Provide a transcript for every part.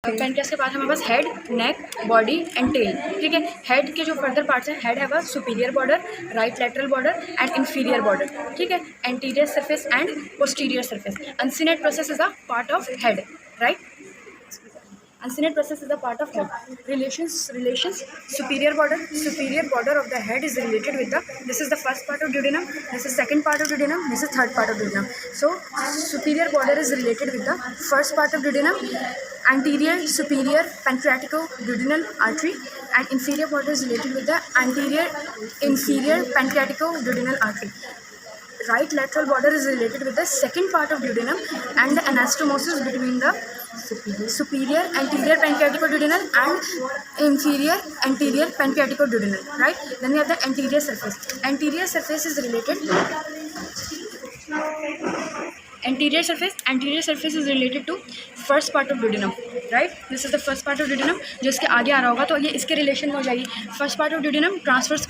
Pancreas के बाद हमारे पास head, neck, body and tail. ठीक है, हेड के जो फर्दर पार्ट्स हैं, हेड है वह superior border, right lateral border and inferior border. ठीक है, anterior surface and posterior surface. Uncinate process is a part of head, right? Uncinate process is a part of head. Relations. Superior border of the head is related with the. This is the first part of duodenum. This is second part of duodenum. This is third part of duodenum. So superior border is related with the first part of duodenum, anterior superior pancreatico-duodenal artery, and inferior border is related with the anterior inferior pancreatico-duodenal artery. Right lateral border is related with the second part of duodenum and the anastomosis between the superior anterior pancreatico-duodenal and inferior anterior pancreatico-duodenal, right? Then we have the anterior surface. Anterior surface is related is related to first part of duodenum, right? This is the first part of duodenum जो इसके आगे आ रहा होगा, तो ये इसके relation में हो जाएगी। First part of duodenum, transverse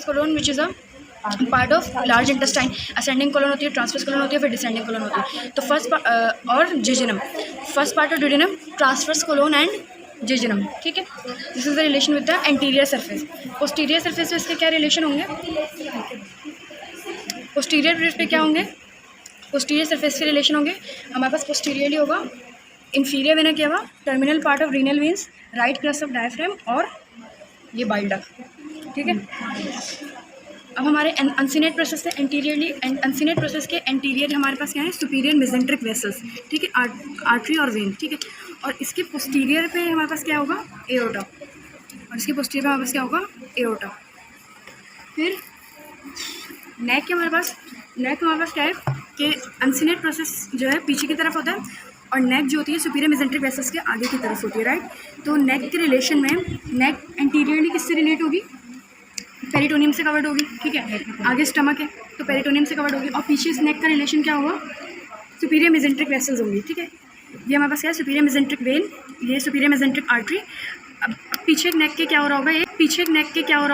colon which is a part of large intestine. Ascending colon होती है, ट्रांसवर्स कोलन होती है, फिर डिसेंडिंग कोलन होती है। तो फर्स्ट और jejunum, first part of duodenum, transverse colon and jejunum. ठीक है, this is the relation with the anterior surface. Posterior surface पे इसके क्या रिलेशन होंगे? पोस्टीरियर पे क्या होंगे? पोस्टीरियर सरफेस के रिलेशन होंगे हमारे पास पोस्टीरियरली होगा इन्फीरियर वेना क्या हुआ, terminal part of renal veins, right crust of diaphragm और ये बाइल डक्ट। ठीक है, अब हमारे अनसिनेट प्रोसेस से एंटीरियरली, अनसिनेट प्रोसेस के एंटीरियर हमारे पास क्या है? Superior mesenteric vessels. ठीक है, आर्टरी और वेन। ठीक है, और इसके पोस्टीरियर पे हमारे पास क्या होगा? एओर्टा। और इसके पोस्टीरियर पे हमारे पास क्या होगा? एओर्टा। फिर नेक के हमारे पास क्या है कि अनसिनेट प्रोसेस जो है पीछे की तरफ होता है और नेक जो होती है सुपीरियर मेसेंट्रिक वेसल्स के आगे की तरफ होती है, राइट? तो नेक के रिलेशन में नेक एंटीरियरली किससे रिलेट होगी? पेरिटोनियम से कवर्ड होगी। ठीक है, आगे स्टमक है तो पेरिटोनियम से कवर्ड होगी, और पीछे इस नेक का रिलेशन क्या होगा? सुपीरियर मेसेंट्रिक वेसल्स होंगी। ठीक है, ये हमारे पास क्या है? सुपीरियर मेसेंट्रिक वेन, ये सुपीरियर मेसेंट्रिक आर्टरी। अब पीछे एक नेक के क्या हो रहा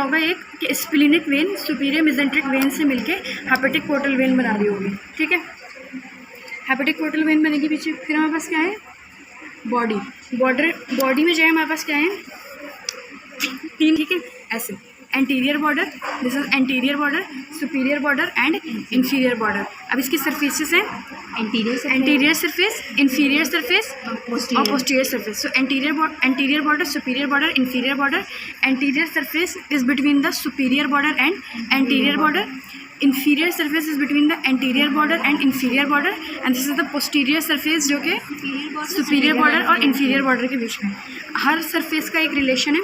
होगा? एक कि splenic when superior mesenteric when से मिलके हेपेटिक पोर्टल वेन बना रही होगी। ठीक है, हेपेटिक पोर्टल वेन बनेगी पीछे। फिर हमारे पास क्या है? बॉडी में जो है हमारे पास क्या है? तीन। ठीक है, ऐसे anterior border, this is anterior border, superior border and inferior border. अब इसकी सरफेसेस हैं एंटीरियर सरफेस, इंफीरियर सरफेस और posterior surface. So anterior border, superior border, inferior border. Anterior surface is between the superior border and anterior border. Inferior surface is between the anterior border and inferior border, and this is the posterior surface जो कि superior border और inferior border के बीच में। हर surface का एक relation है।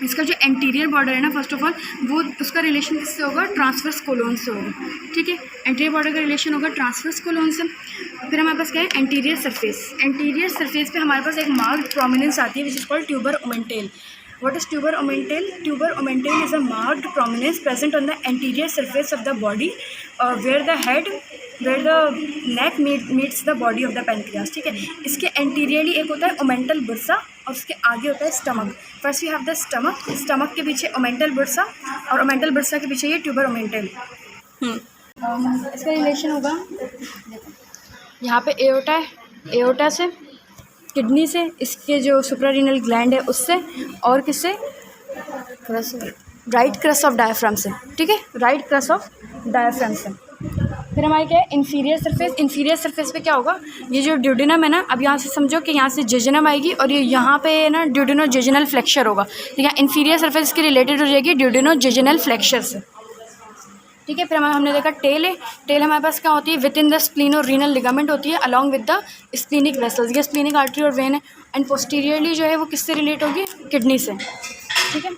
इसका जो एंटीरियर बॉर्डर है ना, फर्स्ट ऑफ ऑल वो उसका रिलेशन किससे होगा? ट्रांसवर्स कोलोन से होगा। ठीक है, एंटीरियर बॉर्डर का रिलेशन होगा ट्रांसवर्स कोलोन से। फिर हमारे पास क्या है? एंटीरियर सरफेस पे हमारे पास एक मार्क्ड प्रोमिनेंस आती है which is called tuber omentale. What is tuber omental? Tuber omental is a marked prominence present on the anterior surface of the body, where the neck meets the body of the pancreas. ठीक है, इसके anteriorly एक होता है ओमेंटल Bursa और उसके आगे होता है stomach. First you have the stomach के पीछे ओमेंटल बुर्सा और ओमेंटल बुर्सा के पीछे ये ट्यूबर ओमेंटल। इसका रिलेशन होगा, यहाँ पे एओर्टा है, एओर्टा से, किडनी से, इसके जो सुप्रारीनल ग्लैंड है उससे, और किससे? राइट क्रस्ट ऑफ डायफ्राम से। ठीक है, राइट क्रस्ट ऑफ डायफ्राम से। फिर हमारे क्या है? इंफीरियर सरफेस पे क्या होगा? ये जो ड्यूडेनम है ना, अब यहाँ से समझो कि यहाँ से जेजुनम आएगी और ये यहाँ पे ना ड्यूडेनो जेजुनल फ्लेक्चर होगा। ठीक है, इंफीरियर सरफेस की रिलेटेड हो जाएगी ड्यूडेनो जेजुनल फ्लेक्चर से। ठीक है, फिर हमने देखा टेल है। टेल हमारे पास क्या होती है? Within the splenorenal ligament होती है along with the splenic vessels. ये स्प्लीनिक आर्टरी और वेन है, एंड पोस्टीरियरली जो है वो किससे रिलेट होगी? किडनी से। ठीक है,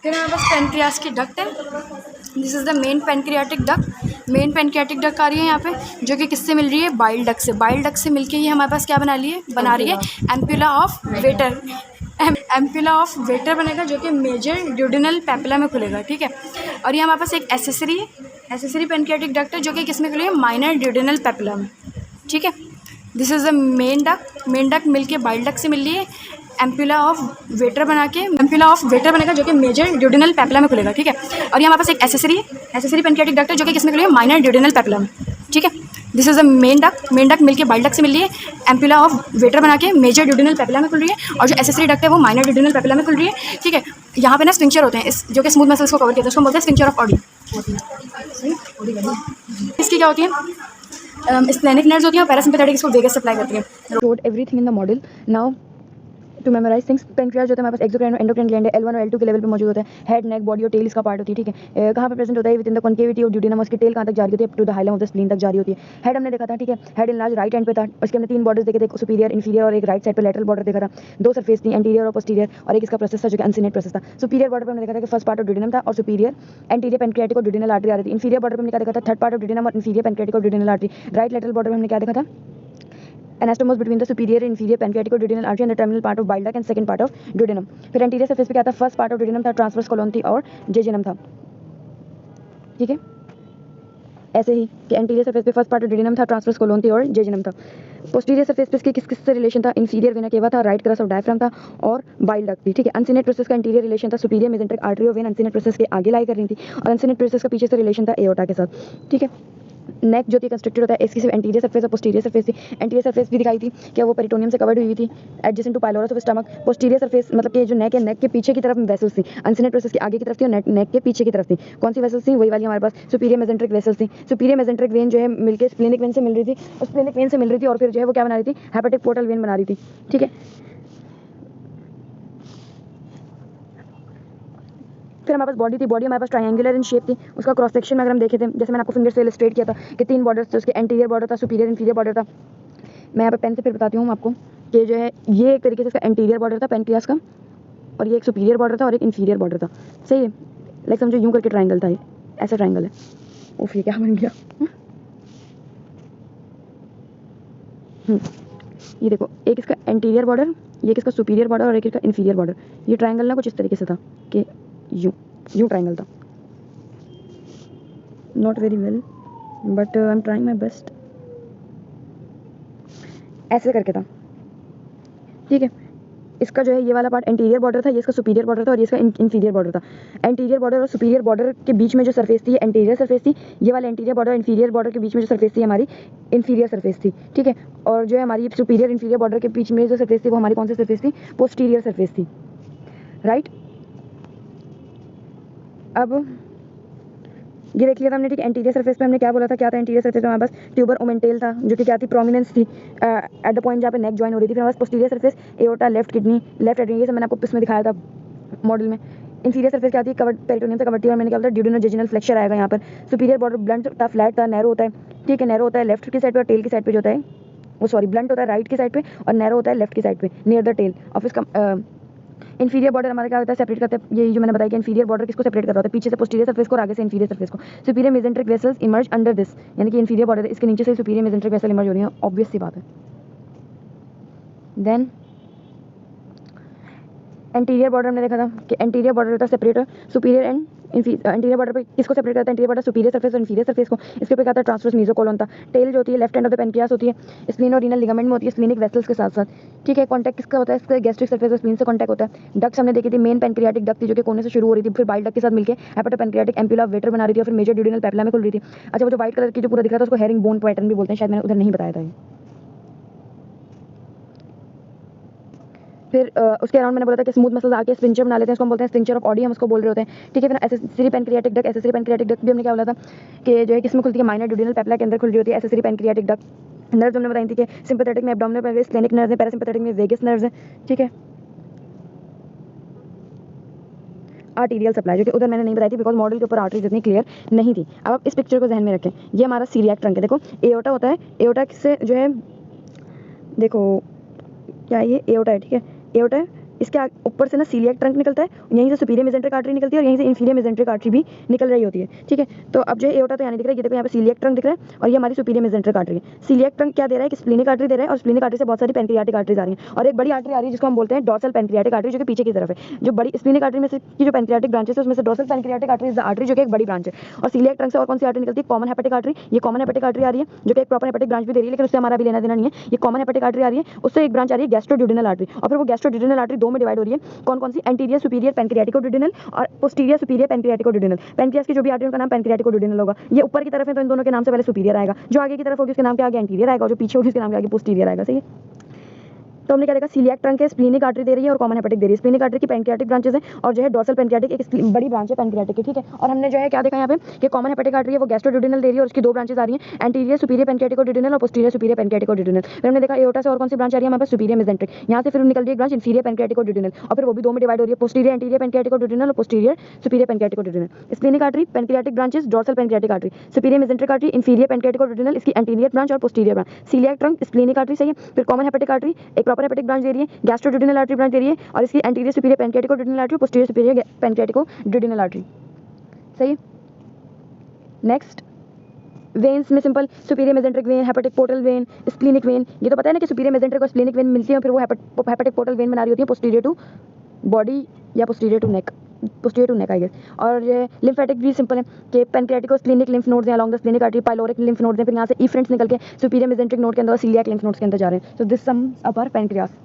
फिर हमारे पास पैनक्रियास की डक्ट है। This is the main pancreatic duct आ रही है यहाँ पे, जो कि किससे मिल रही है? बाइल डक्ट से। बाइल डक्ट से मिलके ये हमारे पास क्या बना रही है? Ampulla of waiter. Ampulla of waiter बनेगा जो कि मेजर ड्यूडेनल पेपिला में खुलेगा। ठीक है, और ये हमारे पास एक एसेसरी पैनक्रियाटिक डक्ट है जो कि किस में खुलेगा? माइनर ड्यूडेनल पेपिला में। ठीक है, this is the main duct मिलके बाइल डक्ट से मिल रही है। एम्पुला ऑफ वेटर बनेगा जो कि मेजर ड्यूडेनल पेपिला में खुलेगा। ठीक है, और ये हमारे पास एक एसेसरी पैनक्रियाटिक डक्ट है जो कि किस में खुलेगा? माइनर ड्यूडेनल पेपिला में। ठीक है, this is a main duct मिलके बाइल डक्ट से मिल रही है, एम्पुला ऑफ वेटर बना के मेजर ड्यूडिनल पेपिला में खुल रही है, और जो एसेसरी डक्ट है वो माइनर ड्यूडिनल पेपिला में खुल रही है। ठीक है, यहाँ पे ना स्फिंक्चर होते हैं इस जो कि स्मूथ मसल्स को कवर करते हैं, उसको बोलते हैं स्फिंक्चर ऑफ ऑडी। इसकी क्या होती है, स्प्लेनिक नर्व्स होती है और पैरासिम्पैथेटिक इसको वेगस सप्लाई करती है। Road everything in the model now to memorise things. Pancreas जो है हमारे पास एक्सोक्राइन और एंडोक्राइन ग्लैंड है, L1 और L2 के लेवल पे मौजूद होता है। हेड, नेक, बॉडी और टेल इसका पार्ट होती है। ठीक है, कहाँ पे प्रेजेंट होता है, within the concavity of duodenum. उसकी टेल कहाँ तक जारी होती है, to the hilum of the spleen तक जारी होती है। हेड हमने देखा था, ठीक है, head in large right and पे था, उसके हमने 3 बॉर्डर्स देखे थे, एक सुपीरियर, इंफीरियर और एक राइट साइड पे लेटरल बॉर्डर देखा था। 2 सरफेस थी, एंटीरियर और पोस्टीरियर, और एक इसका प्रोसेस था जो कि अनसिनेट प्रोसेस था। सुपीरियर बॉर्डर पे हमने देखा था कि फर्स्ट पार्ट ऑफ ड्यूडेनम था और सुपीरियर एंटीरियर पेनक्रियाटिक और ड्यूडेनल आर्टरी आ रही थी। इंफीरियर बॉर्डर पे हमने क्या देखा था, थर्ड पार्ट ऑफ ड्यूडेनम और इंफीरियर पेनक्रियाटिक और duodenal artery. Right lateral border में हमने क्या देखा था, anastomosis between the superior inferior pancreatic और duodenal artery and the terminal part of bile duct and second part of duodenum. फिर anterior surface पे क्या था, फर्स्ट पार्ट ऑफ ड्यूडेनम था, ट्रांसवर्स कोलोन थी और जेजुनम था। ठीक है, ऐसे ही कि एंटीरियर सरफेस पे फर्स्ट पार्ट ऑफ ड्यूडेनम था, ट्रांसवर्स कोलोन थी और जेजुनम था। पोस्टीरियर सरफेस पे इसके किस से रिलेशन था, इंफीरियर वेना केवा था, राइट क्रस ऑफ डायफ्राम था और बाइल डक्ट थी। ठीक है, अनसिनेट प्रोसेस का इंटीरियर रिलेशन था सुपीरियर मेसेंट्रिक आर्टरी और वेन अनसिनेट प्रोसेस के आगे लाई कर रही थी, और अनसिनेट प्रोसेस का पीछे से रिलेशन था एओर्टा के साथ। ठीक है, नेक जो थी कंस्ट्रक्टेड होता है, इसकी सिर्फ एंटीरियर सरफेस और पोस्टीरियर सरफेस थी। एंटीरियर सरफेस भी दिखाई थी कि वो पेरिटोनियम से कवर्ड हुई थी, adjacent to pylorus of stomach. Posterior surface मतलब कि जो नेक है, नेक के पीछे की तरफ वेसल्स थी, अनसिनेट प्रोसेस के आगे की तरफ थी और नेक के पीछे की तरफ थी। कौन सी वेसल्स थी, वही वाली हमारे पास सुपीरियर मेसेंट्रिक वेसल्स थी। सुपीरियर मेसेंट्रिक वेन जो है मिलकर स्प्लेनिक वेन से मिल रही थी, और स्प्लेनिक वेन से मिल रही थी और फिर जो है वो क्या बना रही थी, हेपेटिक पोर्टल वेन बना रही थी। ठीक है, फिर हमारे पास बॉडी थी, बॉडी हमारे पास ट्रायंगुलर इन शेप थी। उसका क्रॉस सेक्शन में अगर हम देखे थे, जैसे मैंने आपको फिंगर से इलस्ट्रेट किया था कि 3 बॉर्डर्स थे, उसके एंटीरियर बॉर्डर था, सुपीरियर इंफीरियर बॉर्डर था। मैं यहाँ पे पेन से फिर बताती हूँ आपको कि जो है ये एक तरीके से इसका एंटीरियर बॉर्डर था पेनक्रियास का, और ये एक सुपीरियर बॉर्डर था और एक इंफीरियर बॉर्डर था। सही है, लाइक समझो यूँ करके ट्राइंगल था, ये ऐसा ट्राइंगल है। ओफ, ये क्या बन गया। ये देखो, एक इसका एंटीरियर बॉर्डर, ये इसका सुपीरियर बॉर्डर और एक इसका इंफीरियर बॉर्डर। ये ट्राइंगल ना कुछ इस तरीके से था कि यूँ ट्राइंगल था। Not very well but I am trying my best. ऐसे करके था। ठीक है, इसका जो है ये वाला पार्ट एंटीरियर बॉर्डर था, ये इसका सुपीरियर बॉर्डर था और ये इसका इंफीरियर बॉर्डर था। एंटीरियर बॉर्डर और सुपीरियर बॉर्डर के बीच में जो सरफेस थी एंटीरियर सरफेस थी। ये वाला एंटीरियर बॉर्डर इंफीरियर बॉर्डर के बीच में जो सरफेस थी हमारी इंफीरियर सरफेस थी। ठीक है, और जो है हमारी सुपीरियर इंफीरियर बॉर्डर के बीच में जो सरफेस थी वो हमारी कौन सी सरफेस थी, पोस्टीरियर सरफेस थी। राइट, अब ये देख लिया था हमने। ठीक, एंटीरियर सरफेस पे हमने क्या बोला था, क्या था एंटीरियर सरफेस पे हमारे पास ट्यूबर ओमेंटेल था जो कि क्या थी, प्रोमिनेंस थी एट द पॉइंट जहाँ पे नेक ज्वाइन हो रही थी। फिर हमारे पास posterior surface aorta, left kidney, left adrenal, ये सब मैंने आपको इसमें दिखाया था मॉडल में। इंफीरियर सरफेस क्या थी, कवर्ड पेरिटोनियम से कवर्ड थी और मैंने क्या बोला, ड्यूडेनोजेजुनल फ्लेक्चर आएगा यहाँ पर। सुपीरियर बॉर्डर ब्लंट था, फ्लैट था, नैरो होता है। ठीक है, नैरो होता है लेफ्ट की साइड पे और टेल की साइड पे जो होता है वो सॉरी ब्लंट होता है राइट की साइड पे और नैरो होता है लेफ्ट की साइड पे नियर द टेल ऑफ इसका। इंफीरियर बॉर्डर हमारा क्या होता है, सेपरेट करते हैं। ये जो मैंने बताया कि इंफीरियर बॉर्डर किसको सेपरेट करता होता है, पीछे से पोस्टीरियर सरफेस को और आगे से इंफीरियर सरफेस को। Superior mesenteric vessels emerge under this, यानी कि इंफीरियर बॉर्डर इसके नीचे से सुपीरियर मेसेंट्रिक वेसल इमर्ज हो रही है, ऑब्वियस सी बात है। देन एंटीरियर बॉर्डर हमने देखा था कि एंटीरियर बॉर्डर होता है separator, superior and anterior border पे किसको सेपरेट करता है, एंटीरियर बॉर्डर सुपीरियर सरफेस और इंफीरियर सरफेस को। इसके ऊपर क्या था, ट्रांसवर्स मेसोकोलोन था। टेल जो होती है left end of the pancreas होती है, स्प्लीन और रीनल लिगामेंट में होती है, स्प्लीनिक वेसल्स के साथ साथ। ठीक है, कॉन्टैक्ट किसका होता है, इसका गैस्ट्रिक सरफेस और स्प्लीन से कॉन्टैक्ट होता है। डक्ट्स हमने देखी थी, मेन पेनक्रियाटिक डक्ट थी जो कि कोने से शुरू हो रही थी, फिर बाइल डक्ट के साथ मिलकर हेपेटोपेनक्रियाटिक एम्पुला वेटर बना रही थी और फिर मेजर ड्यूडेनल पेपिला में खुल रही थी। अच्छा, वो जो व्हाइट कलर की जो पूरा दिख रहा था उसको हेरिंग बोन पैटर्न भी बोलते हैं, शायद मैंने उधर नहीं बताया था। फिर उसके अराउंड मैंने बोला था कि स्मूथ मसल्स आके स्पिंचर बना लेते हैं, उसको हम बोलते हैं स्पिंचर ऑफ ऑडी, हम उसको बोल रहे होते हैं। ठीक है, फिर accessory pancreatic duct, accessory pancreatic duct भी हमने क्या बोला था कि जो है किसमें खुलती है, माइनर ड्यूडेनल पेपिला के अंदर खुल रही होती है एसेसरी पेनक्रियाटिक डक्ट। नर्व्स हमने बताई थी कि सिंपैथेटिक में एब्डोमिनल पेल्विस स्प्लेनिक नर्व्स है, पैरासिम्पैथेटिक में वेगस नर्व्स है। ठीक है, आर्टीरियल सप्लाई जो कि उधर मैंने नहीं बताई थी बिकॉज मॉडल के ऊपर आर्टरीज इतनी क्लियर नहीं थी। अब आप इस पिक्चर को ध्यान में रखें, ये हमारा सीलियाक ट्रंक है। देखो एओर्टा होता है, एओर्टा से जो है देखो क्या ये एओर्टा है। ठीक है, एओर्टा है, इसके ऊपर से ना सीलियाक ट्रंक निकलता है, यहीं से सुपीरियर मेसेंट्रिक आर्टरी निकलती है और यहीं से इंफीरियर मेसेंट्रिक आर्टरी भी निकल रही होती है। ठीक है, तो अब जो एओर्टा तो यहाँ दिख रहा है, ये देखो यहाँ पे सीलियाक ट्रंक दिख रहा है और ये हमारी सुपीरियर मेसेंट्रिक आर्टरी है। सीलियाक ट्रंक क्या दे रहा है कि स्प्लीनिक आर्टरी दे रहा है और स्प्लीनिक आर्टरी से बहुत सारी पेनक्रियाटिक आर्टरीज आ रही हैं और एक बड़ी आर्टरी आ रही है जिसको हम बोलते हैं डॉर्सल पेनक्रियाटिक आर्टरी जो कि पीछे की तरफ है। जो बड़ी स्प्लीनिक आर्टरी में से की जो पेनक्रियाटिक ब्रांचेस है उसमें से dorsal pancreatic artery is the artery जो कि एक बड़ी ब्रांच है। और सीलियाक ट्रंक से और कौन सी आर्टरी निकलती है, कॉमन हेपेटिक आर्टरी। ये कॉमन हेपेटिक आर्टरी आ रही है जो कि एक प्रॉपर हेपेटिक ब्रांच भी दे रही है, लेकिन उससे हमारा भी लेना देना नहीं है। ये कॉमन हेपेटिक आर्टरी आ रही है, उससे एक ब्रांच आ रही है गैस्ट्रोड्यूडेनल आर्टरी और फिर वो गैस्ट्रोड्यूडेनल आर्टरी 2 में डिवाइड हो रही है। कौन कौन सी? एंटीरियर सुपीरियर पैनक्रियाटिको-ड्यूडेनल और पोस्टीरियर सुपीरियर पैनक्रियाटिको-ड्यूडेनल। पैनक्रियास की जो भी आर्टरी उनका नाम पैनक्रियाटिको-ड्यूडेनल होगा। ये ऊपर की तरफ है तो इन दोनों के नाम से पहले सुपीरियर आएगा, जो आगे की तरफ होगी उसके नाम के आगे एंटीरियर आएगा, और जो पीछे होगी उसके नाम के आगे पोस्टीरियर आएगा। सही है। तो हमने क्या देखा? सीलियाक ट्रंक है, स्प्लीनिक आर्टरी दे रही है और कॉमन हेपेटिक दे रही है। स्प्लीनिक आर्टरी की पैनक्रियाटिक ब्रांचेस है और जो है डोर्सल पैनक्रियाटिक एक बड़ी ब्रांच है पैनक्रियाटिक की, ठीक है। और हमने जो है क्या देखा यहाँ पे कि कॉमन हेपेटिक आर्टरी है वो गैस्ट्रोड्यूडेनल दे रही है और उसकी दो ब्रांचेस आ रही हैं, एंटीरियर सुपीरियर पैनक्रियाटिको-ड्यूडेनल और पोस्टीरियर सुपीरियर पैनक्रियाटिको-ड्यूडेनल। फिर हमने देखा एओर्टा से और कौन सी ब्रांच आ रही है हमारे पास? Superior mesenteric. यहाँ से फिर निकल रही है ब्रांच इंफीरियर पैनक्रियाटिको-ड्यूडेनल और फिर वो भी दो में डिवाइड हो रही है, पोस्टीरियर एंटीरियर पैनक्रियाटिको-ड्यूडेनल और posterior superior pancreaticoduodenal. Splenic artery pancreatic branches, dorsal pancreatic artery, superior mesenteric artery, inferior pancreaticoduodenal इसकी एंटीरियर ब्रांच और posterior branch, coeliac trunk, splenic artery. सही है। फिर कॉमन हेपेटिक आर्टरी एक प्रॉपर हेपेटिक ब्रांच दे रही है, गैस्ट्रोड्यूडेनल आर्टरी ब्रांच दे रही है और इसकी anterior superior pancreaticoduodenal artery, posterior superior pancreaticoduodenal artery. सही है। नेक्स्ट वेन्स में simple superior mesenteric vein, hepatic portal vein, splenic vein. ये तो पता है ना कि सुपीरियर मेसेंट्रिक और स्प्लीनिक वेन मिलती है फिर वो हेपेटिक पोर्टल वेन बना रही होती है पोस्टीरियर टू बॉडी या posterior to neck, posterior to neck I guess. और ये लिम्फेटिक भी सिंपल है कि पैनक्रियाटिको स्प्लीनिक लिम्फ नोड्स हैं along the splenic artery, pyloric lymph nodes हैं, फिर यहाँ से इफरेंट्स निकल के सुपीरियर मेसेंट्रिक नोड के अंदर सीलियाक लिम्फ नोड्स के अंदर जा रहे हैं। So this sums up our pancreas.